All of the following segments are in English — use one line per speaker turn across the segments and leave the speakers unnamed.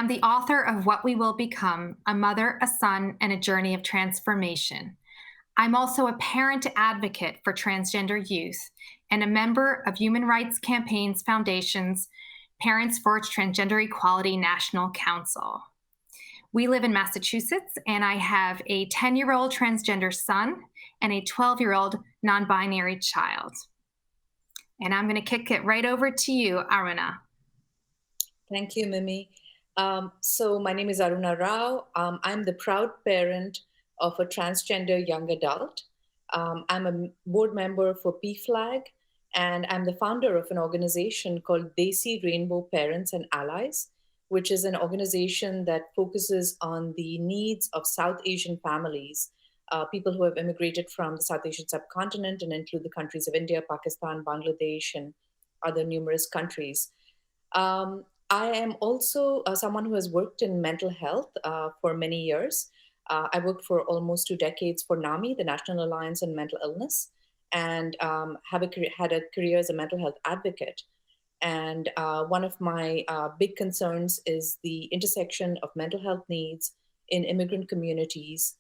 I'm the author of What We Will Become: A Mother, a Son, and a Journey of Transformation. I'm also a parent advocate for transgender youth and a member of Human Rights Campaign's Foundation's Parents for Transgender Equality National Council. We live in Massachusetts, and I have a 10-year-old transgender son and a 12-year-old non-binary child. And I'm going to kick it right over to you, Aruna.
Thank you, Mimi. So my name is Aruna Rao. I'm the proud parent of a transgender young adult. I'm a board member for PFLAG, and I'm the founder of an organization called Desi Rainbow Parents and Allies, which is an organization that focuses on the needs of South Asian families, people who have immigrated from the South Asian subcontinent and include the countries of India, Pakistan, Bangladesh, and other numerous countries. I am also someone who has worked in mental health for many years. I worked for almost 2 decades for NAMI, the National Alliance on Mental Illness, and had a career as a mental health advocate. And one of my big concerns is the intersection of mental health needs in immigrant communities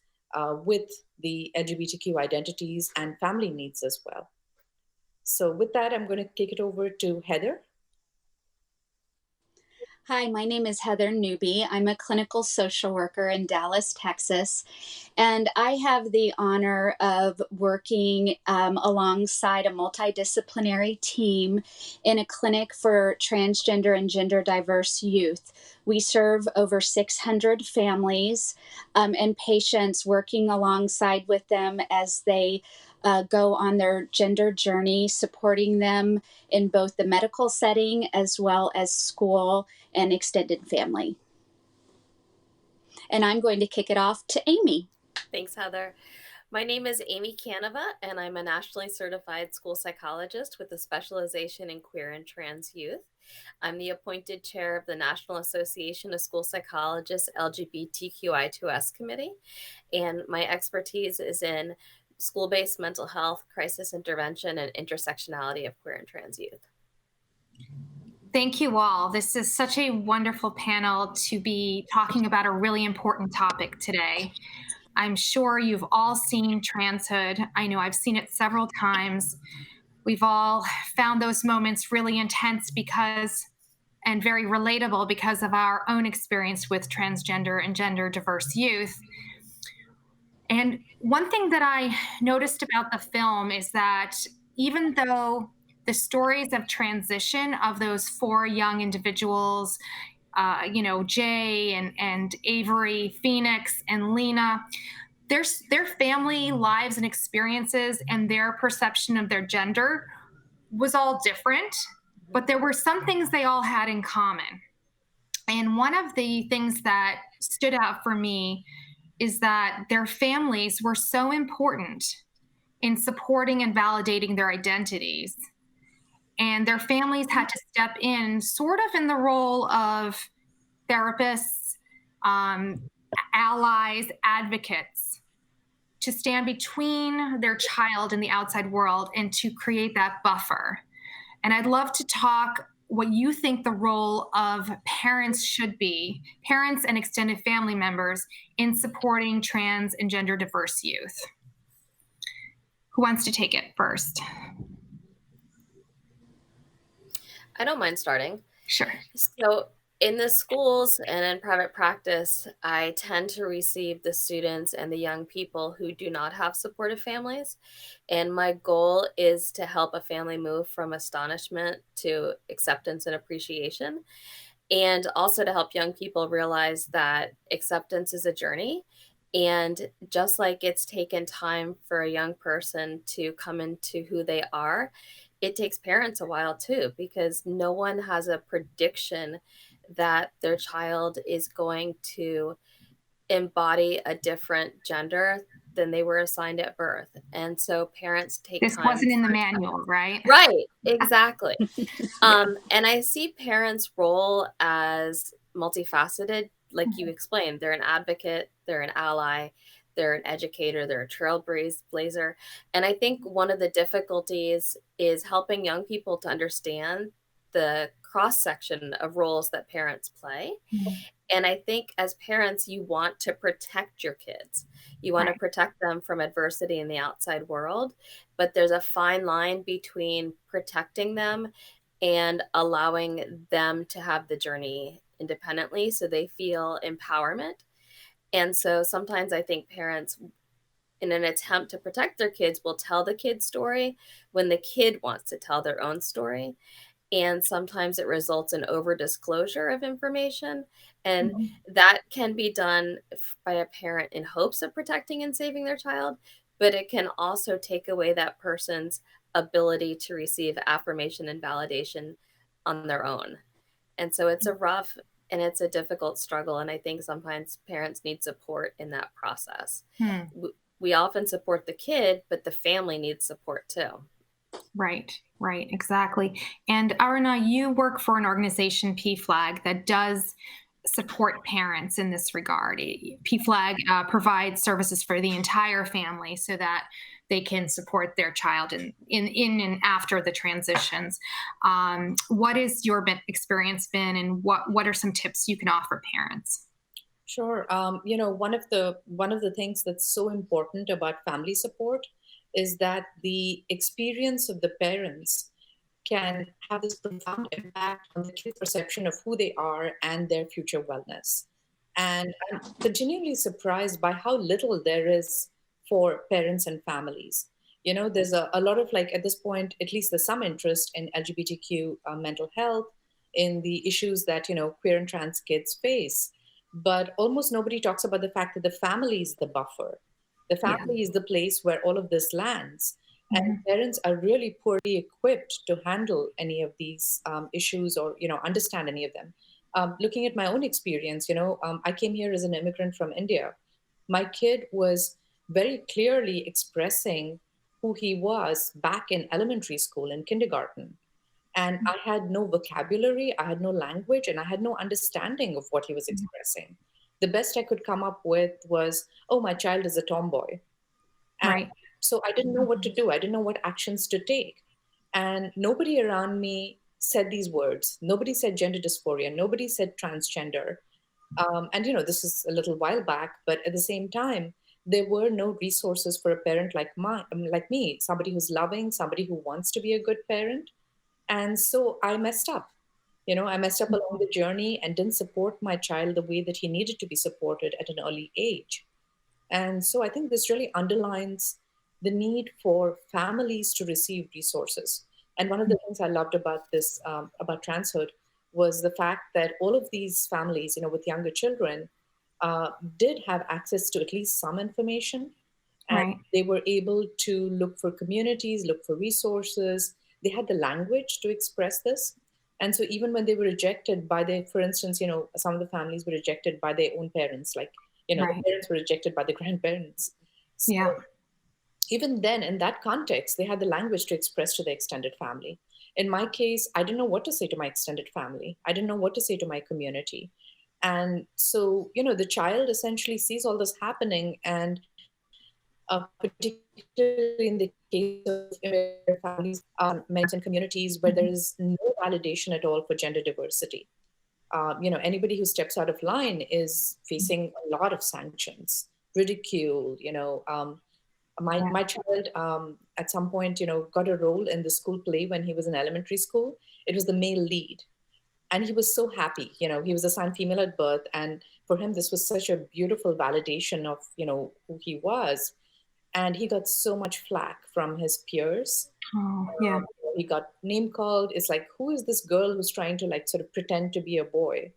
with the LGBTQ identities and family needs as well. So with that, I'm going to kick it over to Heather.
Hi, my name is Heather Newby. I'm a clinical social worker in Dallas, Texas, and I have the honor of working alongside a multidisciplinary team in a clinic for transgender and gender diverse youth. We serve over 600 families and patients, working alongside with them as they go on their gender journey, supporting them in both the medical setting as well as school and extended family. And I'm going to kick it off to Amy.
Thanks, Heather. My name is Amy Canova, and I'm a nationally certified school psychologist with a specialization in queer and trans youth. I'm the appointed chair of the National Association of School Psychologists LGBTQI2S Committee, and my expertise is in school-based mental health, crisis intervention, and intersectionality of queer and trans youth.
Thank you all. This is such a wonderful panel to be talking about a really important topic today. I'm sure you've all seen Transhood. I know I've seen it several times. We've all found those moments really intense and very relatable because of our own experience with transgender and gender diverse youth. And one thing that I noticed about the film is that even though the stories of transition of those 4 young individuals, Jay and Avery, Phoenix, and Lena, their family lives and experiences and their perception of their gender was all different, but there were some things they all had in common. And one of the things that stood out for me is that their families were so important in supporting and validating their identities. And their families had to step in sort of in the role of therapists, allies, advocates, to stand between their child and the outside world and to create that buffer. And I'd love to talk what you think the role of parents should be, parents and extended family members, in supporting trans and gender diverse youth. Who wants to take it first?
I don't mind starting.
Sure.
So in the schools and in private practice, I tend to receive the students and the young people who do not have supportive families. And my goal is to help a family move from astonishment to acceptance and appreciation. And also to help young people realize that acceptance is a journey. And just like it's taken time for a young person to come into who they are, it takes parents a while too, because no one has a prediction that their child is going to embody a different gender than they were assigned at birth. And so parents take
This
time.
This wasn't in the manual, right?
Right, exactly. And I see parents' role as multifaceted, like you explained. They're an advocate, they're an ally, they're an educator, they're a trailblazer. And I think one of the difficulties is helping young people to understand the cross section of roles that parents play.
Mhm.
And I think as parents, you want to protect your kids. You want to
Right.
protect them from adversity in the outside world, but there's a fine line between protecting them and allowing them to have the journey independently so they feel empowerment. And so sometimes I think parents, in an attempt to protect their kids, will tell the kid's story when the kid wants to tell their own story. And sometimes it results in over disclosure of information. And
Mhm.
that can be done by a parent in hopes of protecting and saving their child, but it can also take away that person's ability to receive affirmation and validation on their own. And so it's a rough and it's a difficult struggle. And I think sometimes parents need support in that process.
Hmm.
We often support the kid, but the family needs support too.
Right, right, exactly. And Aruna, you work for an organization, PFLAG, that does support parents in this regard. PFLAG provides services for the entire family so that they can support their child in and after the transitions. What has your experience been, and what are some tips you can offer parents?
Sure. One of the things that's so important about family support is that the experience of the parents can have this profound impact on the kid's perception of who they are and their future wellness. And I'm continually surprised by how little there is for parents and families. There's a lot of, like, at this point, at least there's some interest in LGBTQ mental health, in the issues that, queer and trans kids face. But almost nobody talks about the fact that the family is the buffer. The
Yeah.
family is the place where all of this lands. And
Mhm.
parents are really poorly equipped to handle any of these issues, or understand any of them. Looking at my own experience, I came here as an immigrant from India. My kid was very clearly expressing who he was back in elementary school and kindergarten. And I had no vocabulary, I had no language, and I had no understanding of what he was expressing. The best I could come up with was, oh, my child is a tomboy. And
Right.
so I didn't know what to do. I didn't know what actions to take. And nobody around me said these words. Nobody said gender dysphoria. Nobody said transgender. And, this is a little while back, but at the same time, there were no resources for a parent like me, somebody who's loving, somebody who wants to be a good parent. And so I messed up. I messed up along the journey and didn't support my child the way that he needed to be supported at an early age. And so I think this really underlines the need for families to receive resources. And one of the things I loved about this, about Transhood, was the fact that all of these families, with younger children, did have access to at least some information. And
Right.
they were able to look for communities, look for resources. They had the language to express this. And so even when they were rejected by their, for instance, some of the families were rejected by their own parents, like, the
Right.
parents were rejected by the grandparents. So
Yeah.
even then, in that context, they had the language to express to the extended family. In my case, I didn't know what to say to my extended family. I didn't know what to say to my community. And so, the child essentially sees all this happening, and particularly in the case of immigrant families, men and communities where there
Mhm.
is no validation at all for gender diversity. Anybody who steps out of line is facing a lot of sanctions, ridicule. My
Yeah.
my child at some point, got a role in the school play when he was in elementary school. It was the male lead, and he was so happy. He was assigned female at birth, and for him, this was such a beautiful validation of who he was. And he got so much flack from his peers.
Oh, yeah.
He got name called. It's like, who is this girl who's trying to, like, sort of pretend to be a boy?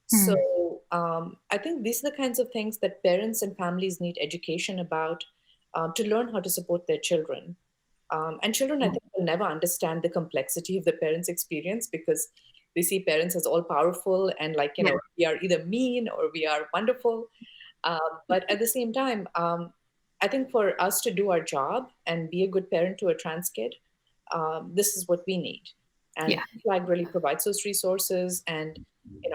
Hmm.
So I think these are the kinds of things that parents and families need education about, to learn how to support their children. And children, I think, will never understand the complexity of the parents' experience, because they see parents as all powerful and, like,
Yeah.
we are either mean or we are wonderful. But at the same time, I think for us to do our job and be a good parent to a trans kid, this is what we need. And
Yeah.
Flag really provides those resources. And,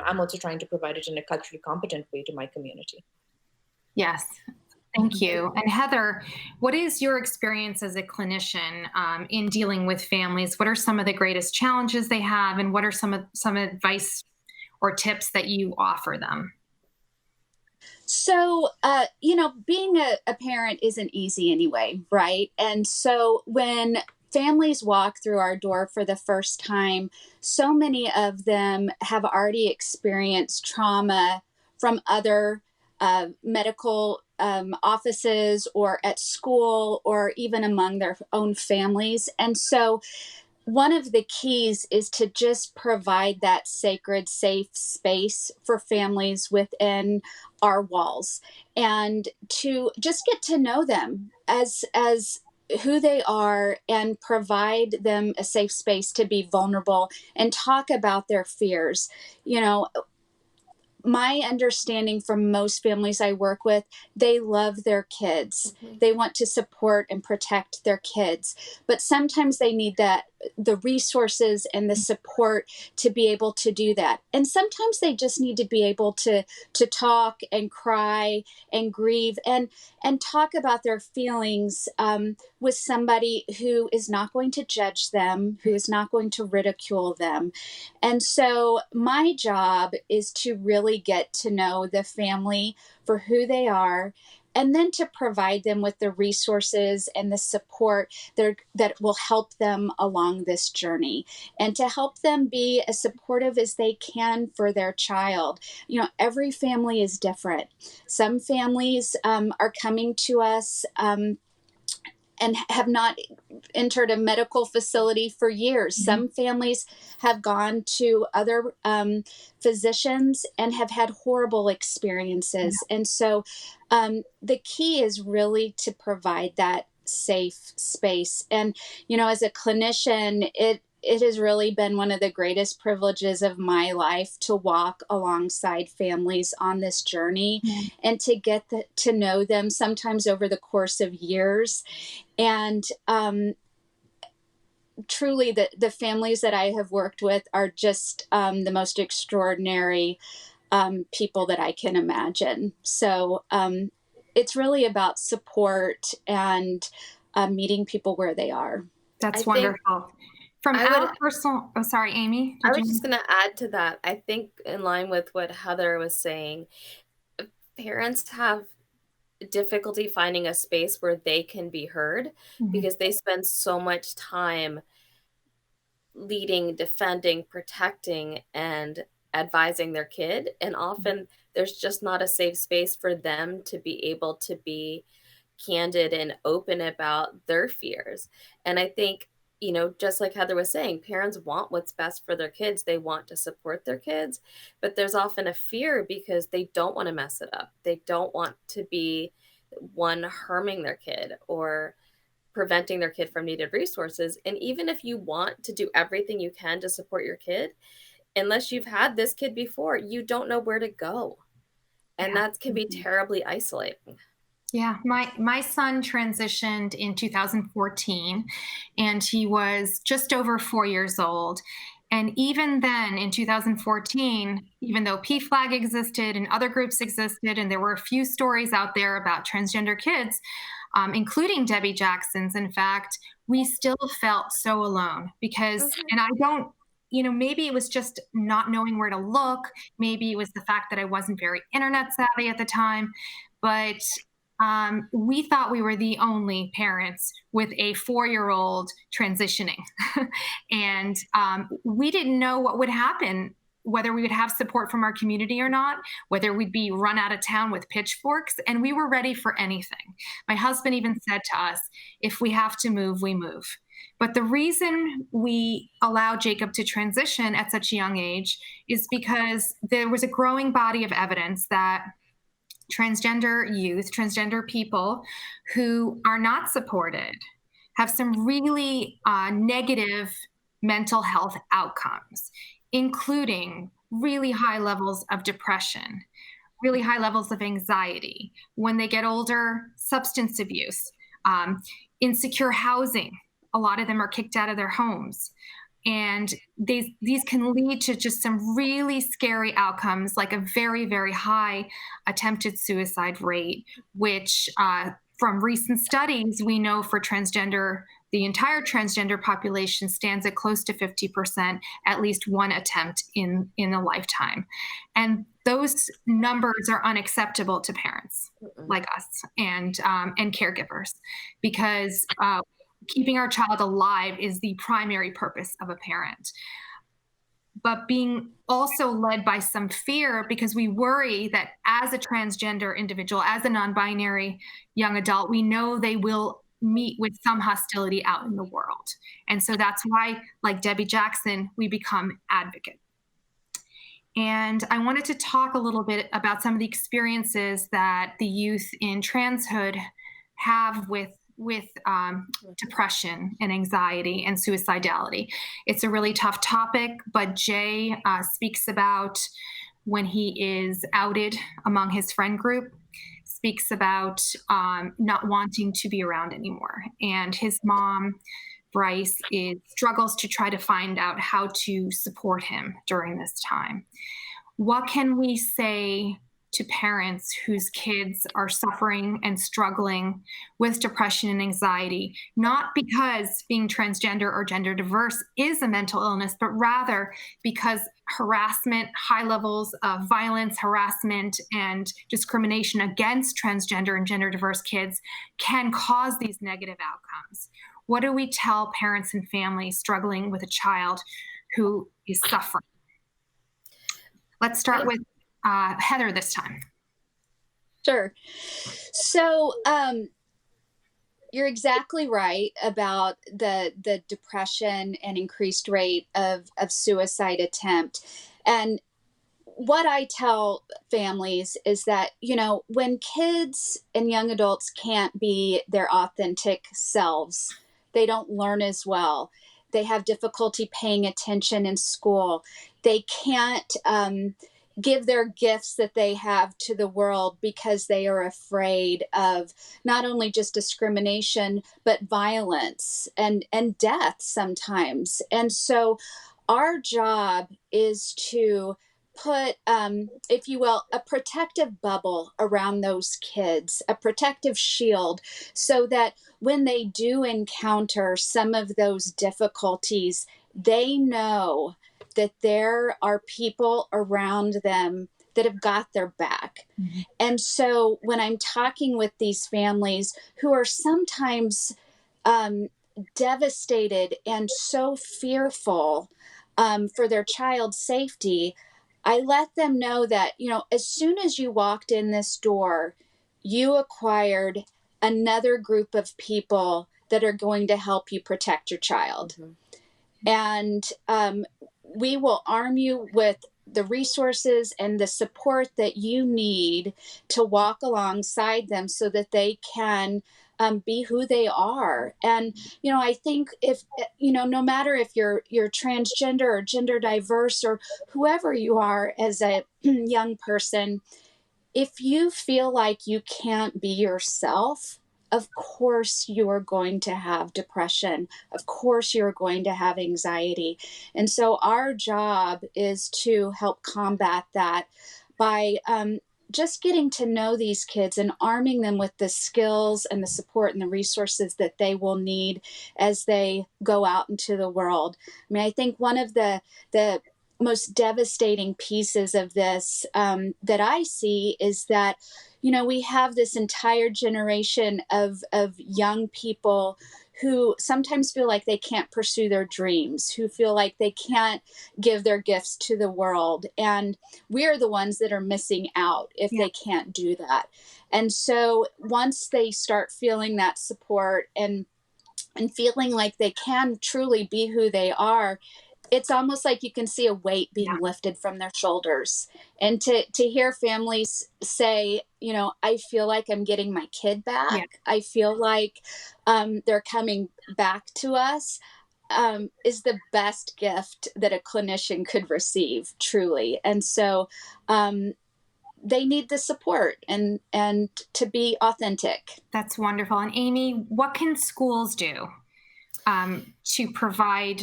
I'm also trying to provide it in a culturally competent way to my community.
Yes. Thank you. And Heather, what is your experience as a clinician in dealing with families? What are some of the greatest challenges they have, and what are some advice or tips that you offer them?
So, being a parent isn't easy anyway, right? And so when families walk through our door for the first time, so many of them have already experienced trauma from other medical offices or at school or even among their own families. And so one of the keys is to just provide that sacred, safe space for families within our walls, and to just get to know them as who they are, and provide them a safe space to be vulnerable and talk about their fears. You know, my understanding from most families I work with, they love their kids.
Mhm.
They want to support and protect their kids, but sometimes they need the resources and the support to be able to do that. And sometimes they just need to be able to talk and cry and grieve and talk about their feelings with somebody who is not going to judge them, who is not going to ridicule them. And so my job is to really get to know the family for who they are, and then to provide them with the resources and the support that will help them along this journey, and to help them be as supportive as they can for their child. You know, every family is different. Some families are coming to us and have not entered a medical facility for years. Some families have gone to other physicians and have had horrible experiences. And so the key is really to provide that safe space. And, as a clinician, it has really been one of the greatest privileges of my life to walk alongside families on this journey, and to get to know them sometimes over the course of years. And truly, the families that I have worked with are just the most extraordinary people that I can imagine. So it's really about support and meeting people where they are.
That's
I think
wonderful. From
I would
our personal, oh, sorry, Amy,
I
did
was
you?
just going to add to that. I think in line with what Heather was saying, parents have difficulty finding a space where they can be heard
Mhm.
because they spend so much time leading, defending, protecting, and advising their kid. And often there's just not a safe space for them to be able to be candid and open about their fears. And I think, just like Heather was saying, parents want what's best for their kids. They want to support their kids, but there's often a fear because they don't want to mess it up. They don't want to be one harming their kid or preventing their kid from needed resources. And even if you want to do everything you can to support your kid, unless you've had this kid before, you don't know where to go. And
Yeah.
that can be terribly isolating.
Yeah, my son transitioned in 2014, and he was just over 4 years old. And even then, in 2014, even though PFLAG existed and other groups existed, and there were a few stories out there about transgender kids, including Debbie Jackson's, in fact, we still felt so alone because,
Mhm.
and I don't, maybe it was just not knowing where to look. Maybe it was the fact that I wasn't very internet savvy at the time, but we thought we were the only parents with a 4-year-old transitioning. And we didn't know what would happen, whether we would have support from our community or not, whether we'd be run out of town with pitchforks. And we were ready for anything. My husband even said to us, if we have to move, we move. But the reason we allow Jacob to transition at such a young age is because there was a growing body of evidence that transgender youth, transgender people who are not supported have some really negative mental health outcomes, including really high levels of depression, really high levels of anxiety. When they get older, substance abuse, insecure housing. A lot of them are kicked out of their homes. And these can lead to just some really scary outcomes, like a very, very high attempted suicide rate, which from recent studies, we know for transgender, the entire transgender population stands at close to 50%, at least one attempt in a lifetime. And those numbers are unacceptable to parents like us and caregivers, because keeping our child alive is the primary purpose of a parent. But being also led by some fear, because we worry that as a transgender individual, as a non-binary young adult, we know they will meet with some hostility out in the world. And so that's why, like Debbie Jackson, we become advocates. And I wanted to talk a little bit about some of the experiences that the youth in Transhood have with depression and anxiety and suicidality. It's a really tough topic, but Jay speaks about when he is outed among his friend group, speaks about not wanting to be around anymore. And his mom, Bryce, struggles to try to find out how to support him during this time. What can we say to parents whose kids are suffering and struggling with depression and anxiety, not because being transgender or gender diverse is a mental illness, but rather because harassment, high levels of violence, harassment, and discrimination against transgender and gender diverse kids can cause these negative outcomes? What do we tell parents and families struggling with a child who is suffering? Let's start with Heather this time.
Sure. So you're exactly right about the depression and increased rate of suicide attempt. And what I tell families is that, when kids and young adults can't be their authentic selves, they don't learn as well. They have difficulty paying attention in school. They can't give their gifts that they have to the world because they are afraid of not only just discrimination, but violence and death sometimes. And so our job is to put, if you will, a protective bubble around those kids, a protective shield, so that when they do encounter some of those difficulties, they know that there are people around them that have got their back. Mm-hmm. And so when I'm talking with these families who are sometimes devastated and so fearful for their child's safety, I let them know that, as soon as you walked in this door, you acquired another group of people that are going to help you protect your child. Mm-hmm. And we will arm you with the resources and the support that you need to walk alongside them so that they can be who they are. And, I think if, no matter if you're transgender or gender diverse or whoever you are as a young person, if you feel like you can't be yourself, of course you are going to have depression. Of course you're going to have anxiety. And so our job is to help combat that by just getting to know these kids and arming them with the skills and the support and the resources that they will need as they go out into the world. I mean, I think one of the most devastating pieces of this that I see is that, we have this entire generation of young people who sometimes feel like they can't pursue their dreams, who feel like they can't give their gifts to the world. And we're the ones that are missing out if they can't do that. And so once they start feeling that support and feeling like they can truly be who they are, it's almost like you can see a weight being lifted from their shoulders. And to hear families say, I feel like I'm getting my kid back. Yeah. I feel like they're coming back to us is the best gift that a clinician could receive, truly. And so they need the support and to be authentic.
That's wonderful. And Amy, what can schools do to provide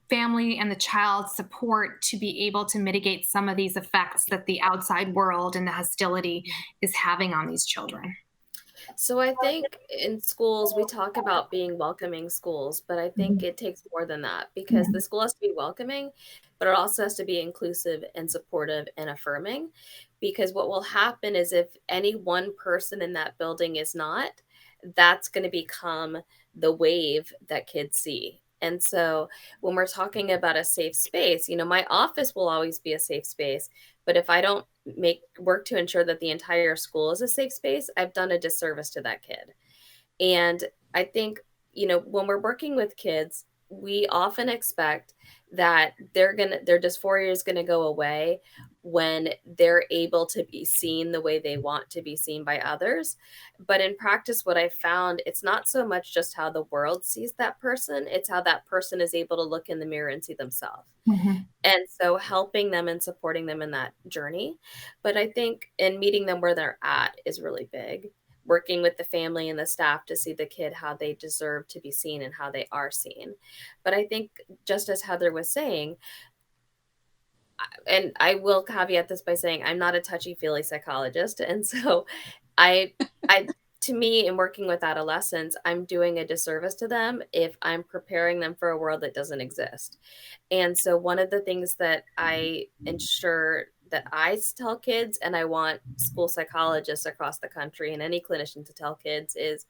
family and the child support to be able to mitigate some of these effects that the outside world and the hostility is having on these children?
So I think in schools, we talk about being welcoming schools, but I think it takes more than that because the school has to be welcoming, but it also has to be inclusive and supportive and affirming. Because what will happen is if any one person in that building is not, that's going to become the wave that kids see. And so when we're talking about a safe space, my office will always be a safe space, but if I don't make work to ensure that the entire school is a safe space, I've done a disservice to that kid. And I think, when we're working with kids, we often expect that their dysphoria is gonna go away when they're able to be seen the way they want to be seen by others. But in practice, what I found, it's not so much just how the world sees that person, it's how that person is able to look in the mirror and see themselves.
Mhm.
And so helping them and supporting them in that journey. But I think in meeting them where they're at is really big. Working with the family and the staff to see the kid how they deserve to be seen and how they are seen. But I think just as Heather was saying, and I will caveat this by saying I'm not a touchy-feely psychologist, and so I I to me, in working with adolescents, I'm doing a disservice to them if I'm preparing them for a world that doesn't exist. And so one of the things that I ensure that tell kids, and I want school psychologists across the country and any clinician to tell kids is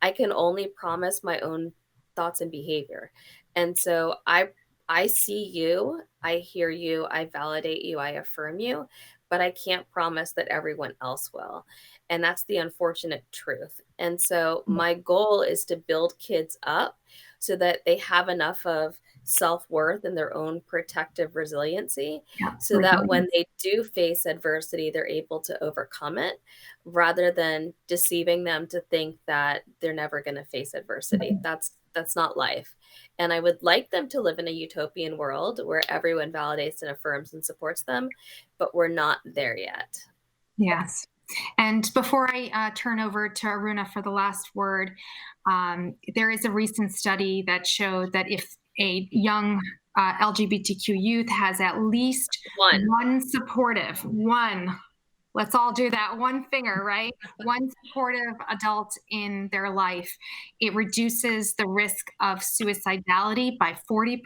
I can only promise my own thoughts and behavior. And so I see you, I hear you, I validate you, I affirm you, but I can't promise that everyone else will. And that's the unfortunate truth. And so my goal is to build kids up so that they have enough of self-worth and their own protective resiliency
Yeah,
so that when they do face adversity, they're able to overcome it rather than deceiving them to think that they're never going to face adversity. That's not life. And I would like them to live in a utopian world where everyone validates and affirms and supports them, but we're not there yet.
Yes. And before I turn over to Aruna for the last word, there is a recent study that showed that if a young LGBTQ youth has at least one, let's all do that, one finger, right? One supportive adult in their life, it reduces the risk of suicidality by 40%.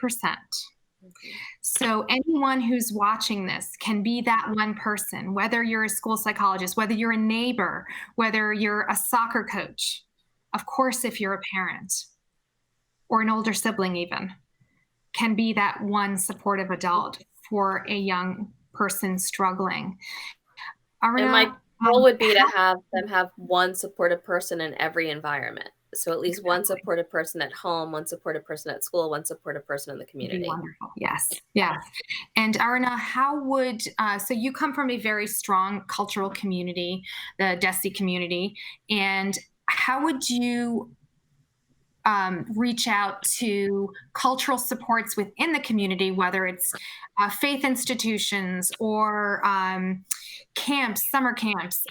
So anyone who's watching this can be that one person, whether you're a school psychologist, whether you're a neighbor, whether you're a soccer coach, of course, if you're a parent or an older sibling even, can be that one supportive adult for a young person struggling.
And my goal would be to have them have one supportive person in every environment. So at least one supportive person at home, one supportive person at school, one supportive person in the community.
Wonderful. Yes. Yes. And Aruna, how would, so you come from a very strong cultural community, the Desi community, and how would you reach out to cultural supports within the community, whether it's faith institutions or camps, summer camps,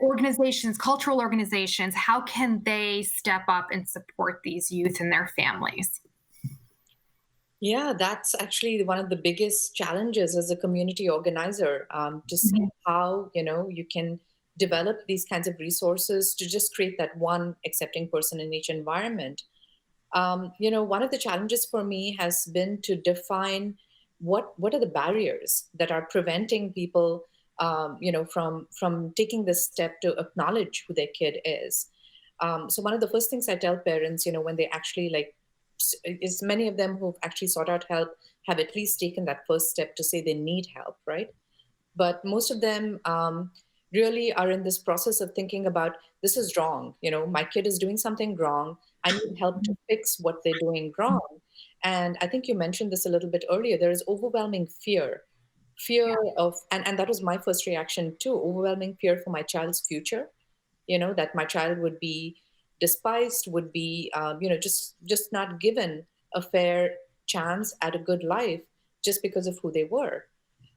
organizations, cultural organizations? How can they step up and support these youth and their families?
Yeah, that's actually one of the biggest challenges as a community organizer, to see how, you can develop these kinds of resources to just create that one accepting person in each environment. One of the challenges for me has been to define what are the barriers that are preventing people, from taking this step to acknowledge who their kid is. So one of the first things I tell parents, when they actually is many of them who've actually sought out help have at least taken that first step to say they need help, right? But most of them really are in this process of thinking about, this is wrong. My kid is doing something wrong. I need help to fix what they're doing wrong. And I think you mentioned this a little bit earlier. There is overwhelming fear of, and that was my first reaction too, overwhelming fear for my child's future, that my child would be despised, would be, just not given a fair chance at a good life just because of who they were.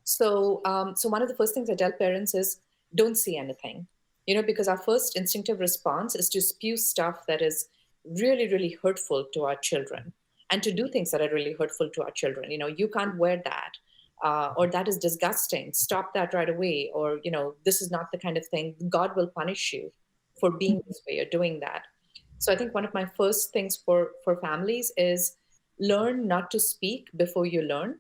So, so one of the first things I tell parents is don't see anything, because our first instinctive response is to spew stuff that is really, really hurtful to our children. and to do things that are really hurtful to our children. You can't wear that, or that is disgusting. Stop that right away. Or, this is not the kind of thing. God will punish you for being this way or doing that. So I think one of my first things for families is learn not to speak before you learn.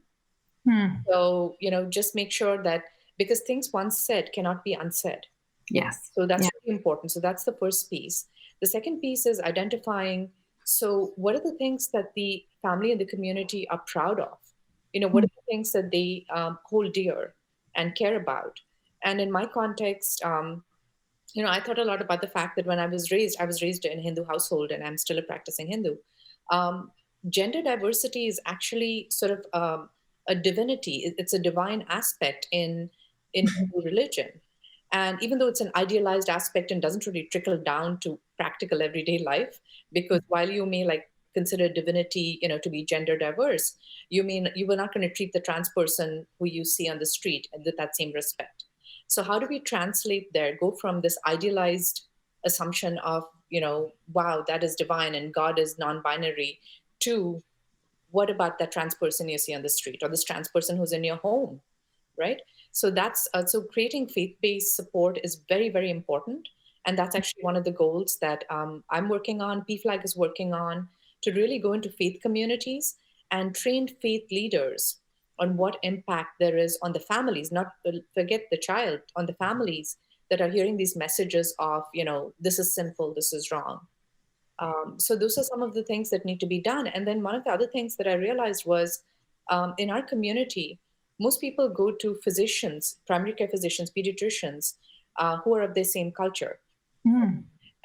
So, just make sure that, because things once said cannot be unsaid.
Yes.
So that's really important. So that's the first piece. The second piece is identifying, so what are the things that the family and the community are proud of? What are the things that they hold dear and care about? And in my context, I thought a lot about the fact that when I was raised in a Hindu household, and I'm still a practicing Hindu. Gender diversity is actually sort of a divinity. It's a divine aspect in Hindu religion. And even though it's an idealized aspect and doesn't really trickle down to practical everyday life, because while you may consider divinity, to be gender diverse, you were not going to treat the trans person who you see on the street with that same respect. So how do we translate there, go from this idealized assumption of, wow, that is divine and God is non-binary, to what about that trans person you see on the street, or this trans person who's in your home, right? So that's so creating faith-based support is very, very important. And that's actually one of the goals that I'm working on, PFLAG is working on, to really go into faith communities and train faith leaders on what impact there is on the families, not forget the child, on the families that are hearing these messages of, this is sinful, this is wrong. So those are some of the things that need to be done. And then one of the other things that I realized was in our community, most people go to physicians, primary care physicians, pediatricians, who are of the same culture.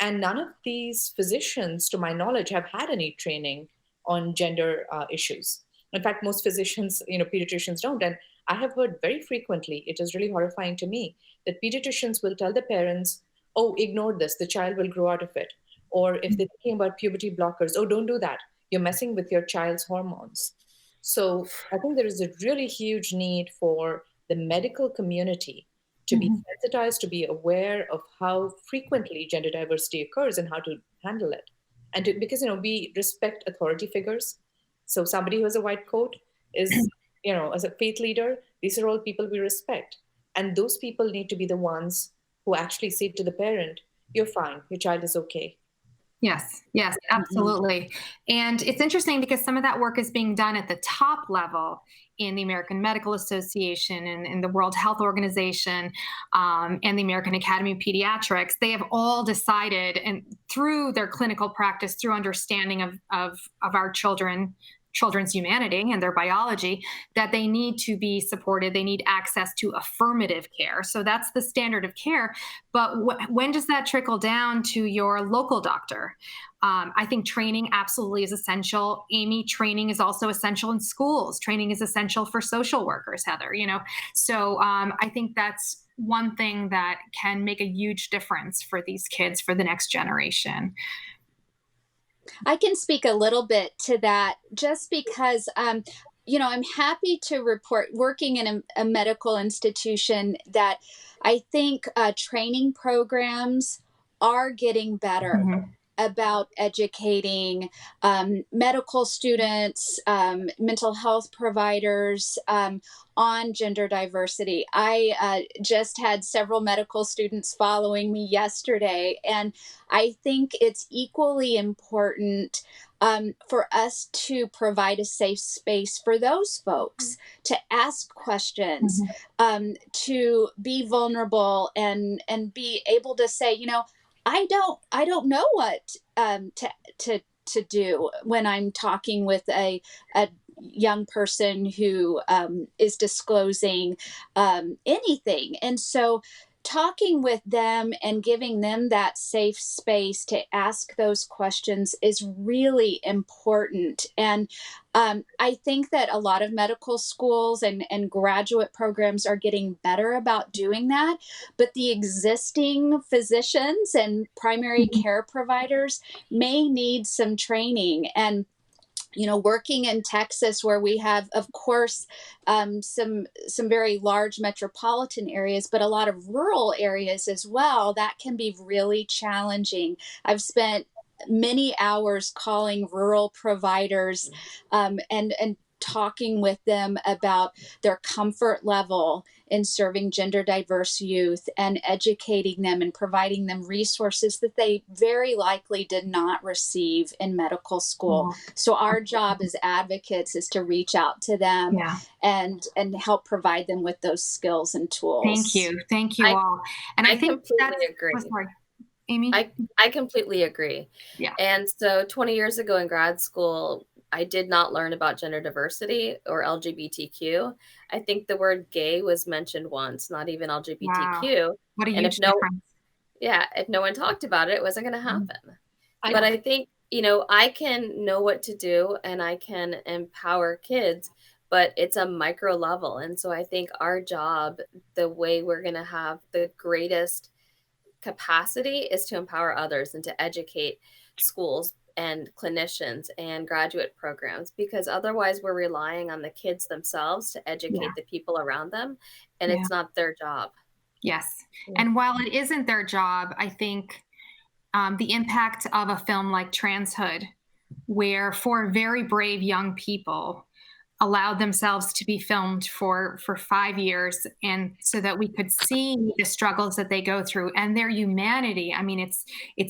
And none of these physicians, to my knowledge, have had any training on gender issues. In fact, most physicians, pediatricians don't. And I have heard very frequently, it is really horrifying to me, that pediatricians will tell the parents, oh, ignore this, the child will grow out of it. Or if they're thinking about puberty blockers, oh, don't do that, you're messing with your child's hormones. So I think there is a really huge need for the medical community to be sensitized, to be aware of how frequently gender diversity occurs and how to handle it. And because, we respect authority figures. So somebody who has a white coat is, as a faith leader, these are all people we respect. And those people need to be the ones who actually say to the parent, you're fine, your child is okay.
Yes, absolutely. And it's interesting because some of that work is being done at the top level in the American Medical Association and in the World Health Organization and the American Academy of Pediatrics. They have all decided, and through their clinical practice, through understanding of our children's humanity and their biology, that they need to be supported. They need access to affirmative care. So that's the standard of care. But when does that trickle down to your local doctor? I think training absolutely is essential. Amy, training is also essential in schools. Training is essential for social workers, Heather, So I think that's one thing that can make a huge difference for these kids, for the next generation.
I can speak a little bit to that just because, I'm happy to report, working in a medical institution, that I think training programs are getting better about educating medical students, mental health providers on gender diversity. I just had several medical students following me yesterday, and I think it's equally important for us to provide a safe space for those folks to ask questions, to be vulnerable, and be able to say, I don't know what to do when I'm talking with a young person who is disclosing anything. And so talking with them and giving them that safe space to ask those questions is really important. And I think that a lot of medical schools and graduate programs are getting better about doing that. But the existing physicians and primary care providers may need some training. And working in Texas, where we have, of course, some very large metropolitan areas, but a lot of rural areas as well, that can be really challenging. I've spent many hours calling rural providers, and talking with them about their comfort level in serving gender diverse youth, and educating them and providing them resources that they very likely did not receive in medical school. So our job as advocates is to reach out to them and help provide them with those skills and tools.
Thank you all. And I think
completely agree.
Oh, sorry, Amy.
I completely agree.
Yeah.
And so 20 years ago in grad school, I did not learn about gender diversity or LGBTQ. I think the word gay was mentioned once, not even LGBTQ.
Wow. What a
and
huge difference.
if no one talked about it, it wasn't going to happen. But I think, I can know what to do and I can empower kids, but it's a micro level. And so I think our job, the way we're going to have the greatest capacity, is to empower others and to educate schools and clinicians and graduate programs, because otherwise we're relying on the kids themselves to educate the people around them, and it's not their job.
Yes. And while it isn't their job, I think the impact of a film like Transhood, where 4 very brave young people allowed themselves to be filmed for 5 years, and so that we could see the struggles that they go through and their humanity. I mean, it's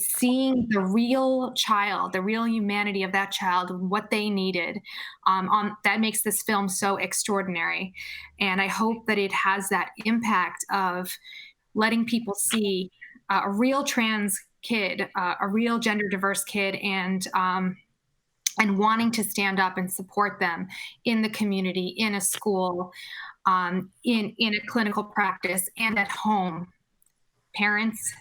seeing the real child, the real humanity of that child, what they needed. That makes this film so extraordinary. And I hope that it has that impact of letting people see a real trans kid, a real gender diverse kid, and wanting to stand up and support them in the community, in a school, in a clinical practice, and at home. Parents,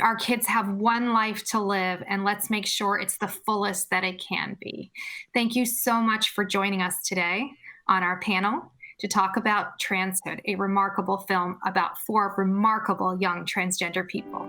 our kids have one life to live, and let's make sure it's the fullest that it can be. Thank you so much for joining us today on our panel to talk about Transhood, a remarkable film about 4 remarkable young transgender people.